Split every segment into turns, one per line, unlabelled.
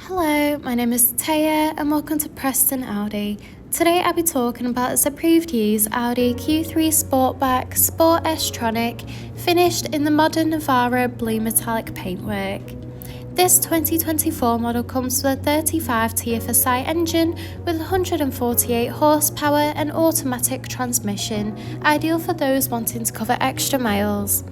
Hello, my name is Taya and welcome to Preston Audi. Today I'll be talking about this approved use Audi Q3 Sportback Sport S tronic finished in the modern Navarra Blue Metallic paintwork. This 2024 model comes with a 35 TFSI engine with 148 horsepower and automatic transmission, ideal for those wanting to cover extra miles.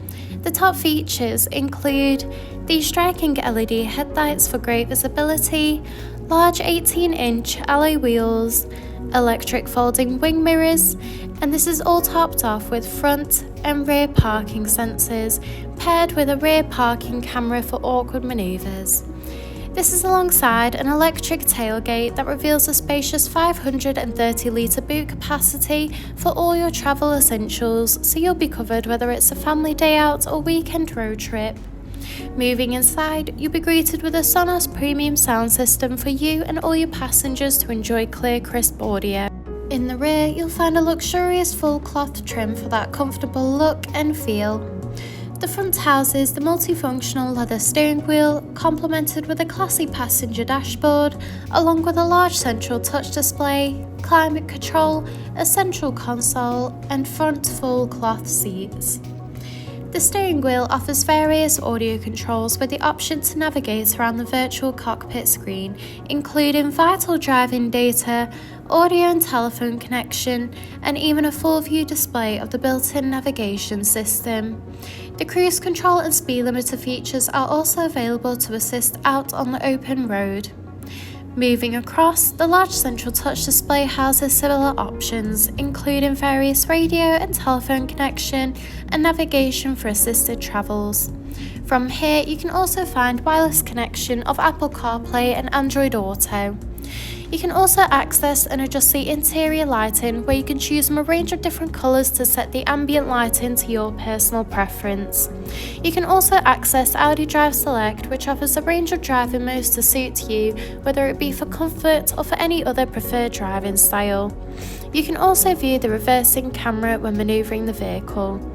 The top features include the striking LED headlights for great visibility, large 18-inch alloy wheels, electric folding wing mirrors, and this is all topped off with front and rear parking sensors, paired with a rear parking camera for awkward manoeuvres. This is alongside an electric tailgate that reveals a spacious 530-litre boot capacity for all your travel essentials, so you'll be covered whether it's a family day out or weekend road trip. Moving inside, you'll be greeted with a SONOS premium sound system for you and all your passengers to enjoy clear, crisp audio. In the rear, you'll find a luxurious full cloth trim for that comfortable look and feel. The front houses the multifunctional leather steering wheel, complemented with a classy passenger dashboard, along with a large central touch display, climate control, a central console, and front full cloth seats. The steering wheel offers various audio controls with the option to navigate around the virtual cockpit screen, including vital driving data, audio and telephone connection, and even a full view display of the built-in navigation system. The cruise control and speed limiter features are also available to assist out on the open road. Moving across, the large central touch display houses similar options, including various radio and telephone connection and navigation for assisted travels. From here, you can also find wireless connection of Apple CarPlay and Android Auto. You can also access and adjust the interior lighting, where you can choose from a range of different colours to set the ambient lighting to your personal preference. You can also access Audi Drive Select, which offers a range of driving modes to suit you, whether it be for comfort or for any other preferred driving style. You can also view the reversing camera when manoeuvring the vehicle.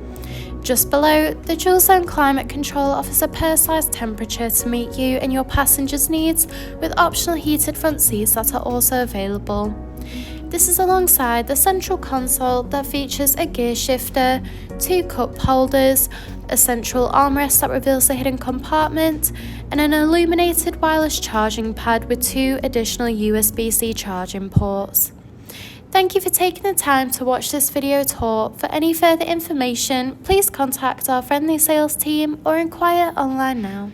Just below, the dual zone climate control offers a personalised temperature to meet you and your passengers' needs, with optional heated front seats that are also available. This is alongside the central console that features a gear shifter, 2 cup holders, a central armrest that reveals the hidden compartment, and an illuminated wireless charging pad with 2 additional USB-C charging ports. Thank you for taking the time to watch this video tour. For any further information, please contact our friendly sales team or inquire online now.